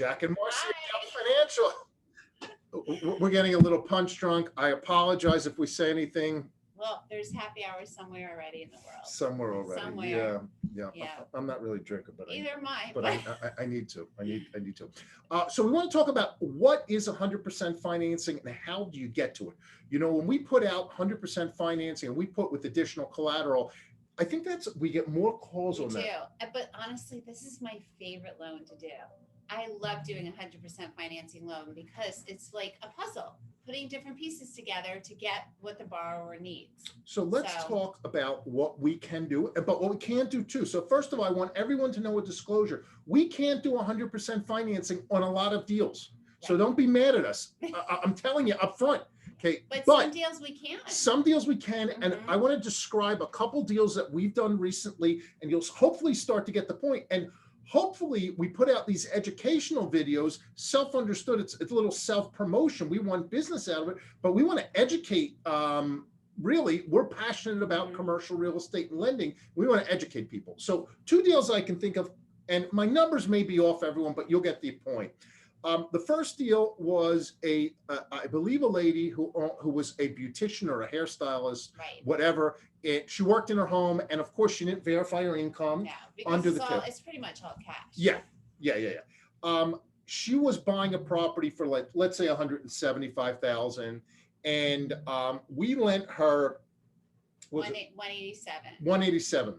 Jack and Marcy at Hi. Gelt Financial. We're getting a little punch drunk. I apologize if we say anything Well, there's happy hour somewhere already in the world. somewhere already. Somewhere. Yeah. Yeah. I'm not really drinking, but Either am I. but I need to. I need to. So we want to talk about what is 100% financing and how do you get to it. You know, when we put out 100% financing and we put with additional collateral, I think we get more calls We on do. that. But honestly, this is my favorite loan to do. I love doing 100% financing loan because it's like a puzzle, putting different pieces together to get what the borrower needs. So let's talk about what we can do, but what we can't do too. So first of all, I want everyone to know a disclosure. We can't do 100% financing on a lot of deals. So don't be mad at us. I'm telling you up front. Okay. But some deals we can. Some deals we can. And I want to describe a couple deals that we've done recently, and you'll hopefully start to get the point. And hopefully we put out these educational videos, self-understood. It's a little self-promotion. We want business out of it, but we want to educate. Really, we're passionate about commercial real estate and lending. We want to educate people. So 2 deals I can think of, and my numbers may be off, everyone, but you'll get the point. The first deal was I believe a lady who was a beautician or a hairstylist, whatever. She worked in her home, and of course she didn't verify her income under the tip. It's pretty much all cash. Yeah. She was buying a property for let's say 175,000, and we lent her 187. 187.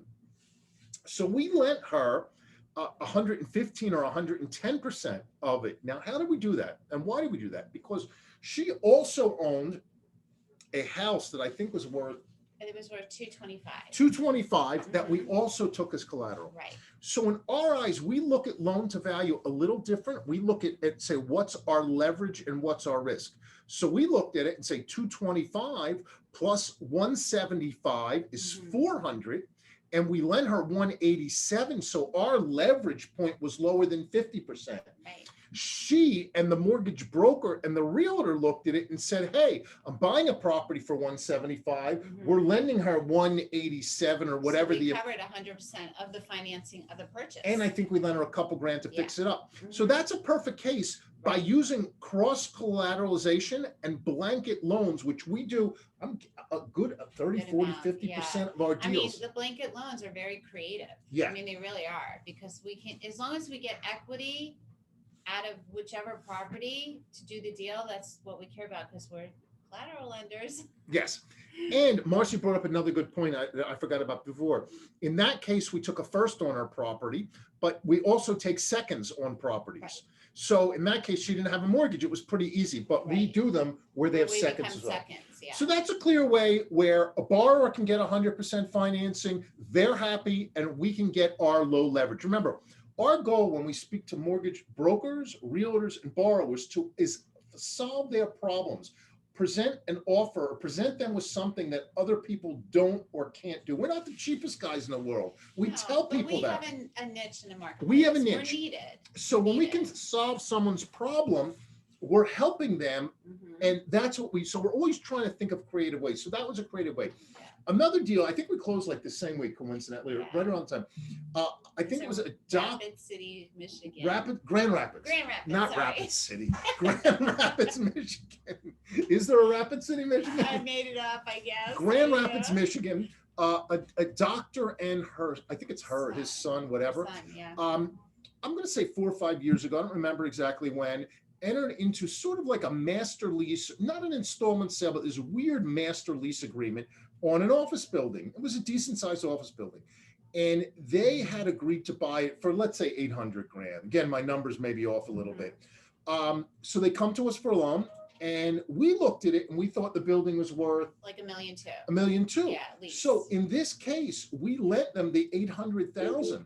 So we lent her 115 or 110% of it. Now, how did we do that? And why did we do that? Because she also owned a house that I think was worth. It was worth 225. 225 that we also took as collateral. Right. So in our eyes, we look at loan to value a little different. We look at say, what's our leverage and what's our risk? So we looked at it and say 225 plus 175 is 400. And we lent her 187, so our leverage point was lower than 50%. Right. She and the mortgage broker and the realtor looked at it and said, hey, I'm buying a property for 175. We're lending her 187 or whatever. So we covered 100% of the financing of the purchase. And I think we lent her a couple grand to fix it up. So that's a perfect case. By using cross collateralization and blanket loans, which we do a good 30, 40, 50% of our deals. I mean, the blanket loans are very creative. Yeah. I mean, they really are, because we can, as long as we get equity out of whichever property to do the deal, that's what we care about, because we're collateral lenders. Yes. And Marcy brought up another good point I forgot about before. In that case, we took a first on our property, but we also take seconds on properties. Right. So in that case, she didn't have a mortgage. It was pretty easy, but we do them where they have seconds as well. So that's a clear way where a borrower can get 100% financing. They're happy, and we can get our low leverage. Remember, our goal when we speak to mortgage brokers, realtors, and borrowers is to solve their problems. Present an offer or present them with something that other people don't or can't do. We're not the cheapest guys in the world. We tell people that. We have a niche in the market. We have a niche. We're needed. So when we can solve someone's problem, we're helping them. And that's what so we're always trying to think of creative ways. So that was a creative way. Yeah. Another deal, I think we closed like the same week, coincidentally, right around the time. I think it was a Rapid City, Michigan. Grand Rapids. Not sorry. Rapid City. Grand Rapids, Michigan. Is there a Rapid City, Michigan? I made it up, I guess. Grand Rapids, Michigan. A doctor and I think it's his son, whatever. I'm going to say 4 or 5 years ago, I don't remember exactly when, entered into sort of like a master lease, not an installment sale, but this weird master lease agreement on an office building. It was a decent sized office building. And they had agreed to buy it for, let's say, 800 grand. Again, my numbers may be off a little bit. So they come to us for a loan, and we looked at it and we thought the building was worth like $1.2 million. $1.2 million. Yeah, at least. So in this case, we lent them the 800,000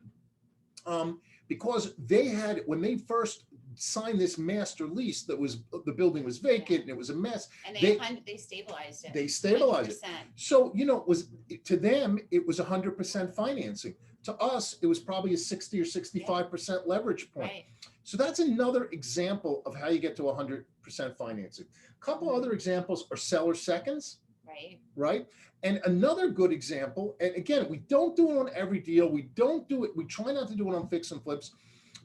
because they had, when they first signed this master lease, the building was vacant and it was a mess. And they stabilized it. They stabilized 100%. It. So, to them, it was 100% financing. To us, it was probably a 60 or 65% leverage point. Right. So that's another example of how you get to 100% financing. A couple other examples are seller seconds. Right. And another good example, and again, we don't do it on every deal. We try not to do it on fix and flips.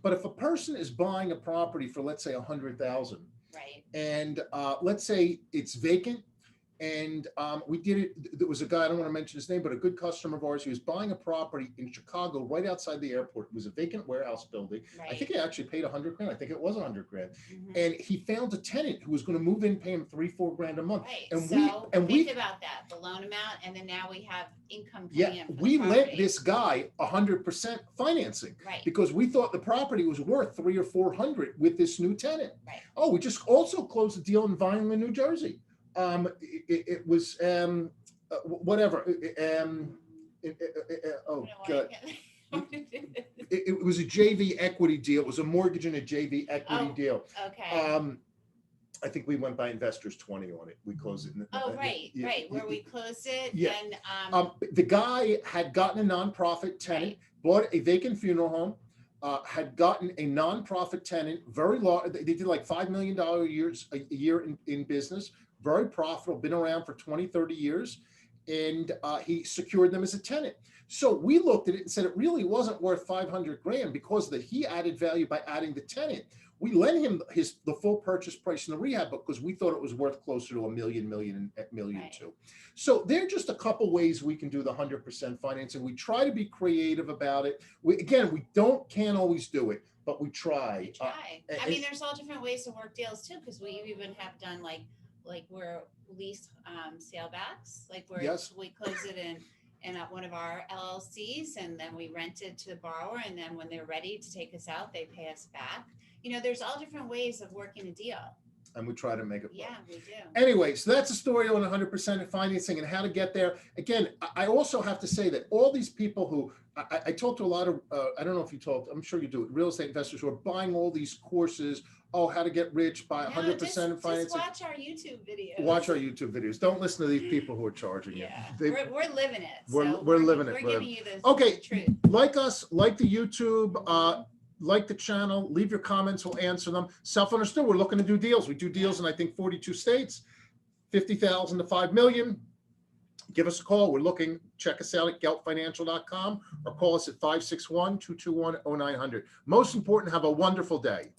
But if a person is buying a property for, let's say, 100,000, Right. and let's say it's vacant, and we did it. There was a guy, I don't want to mention his name, but a good customer of ours. He was buying a property in Chicago, right outside the airport. It was a vacant warehouse building. I think he actually paid 100 grand. I think it was 100 grand. And he found a tenant who was going to move in, pay him 3-4 grand a month. Right. And so think about that, the loan amount, and then now we have income coming in. we lent this guy 100% financing, Right. because we thought the property was worth 300 or 400 with this new tenant. Right. Oh, we just also closed a deal in Vineland, New Jersey. It was whatever. Oh God. It was a JV equity deal. It was a mortgage and a JV equity deal. Okay. I think we went by investors 20 on it. We closed it. Right. Where we closed it. Yeah. And the guy had gotten a nonprofit tenant, bought a vacant funeral home, had gotten a nonprofit tenant, very large. They did like $5 million a year in business, very profitable, been around for 20, 30 years. And he secured them as a tenant. So we looked at it and said it really wasn't worth 500 grand because he added value by adding the tenant. We lent him the full purchase price in the rehab because we thought it was worth closer to $1 million too. So there are just a couple ways we can do the 100% financing. We try to be creative about it. We can't always do it, but we try. We try. I mean, there's all different ways to work deals too, because we even have done like we're lease sale backs, like where we close it in one of our LLCs, and then we rent it to the borrower, and then when they're ready to take us out, they pay us back. There's all different ways of working a deal. And we try to make it work. Yeah, we do. Anyway, so that's a story on 100% financing and how to get there. Again, I also have to say that all these people who, I talk to a lot of, I don't know if you talk, I'm sure you do, real estate investors who are buying all these courses, how to get rich by 100% financing. Just watch our YouTube videos. Watch our YouTube videos. Don't listen to these people who are charging you. We're living it. We're living it. We're giving you the truth. Like us, like the YouTube, like the channel, leave your comments, we'll answer them. Self-understood, we're looking to do deals. We do deals in, I think, 42 states, 50,000 to 5 million. Give us a call. We're looking. Check us out at geltfinancial.com or call us at 561-221-0900. Most important, have a wonderful day.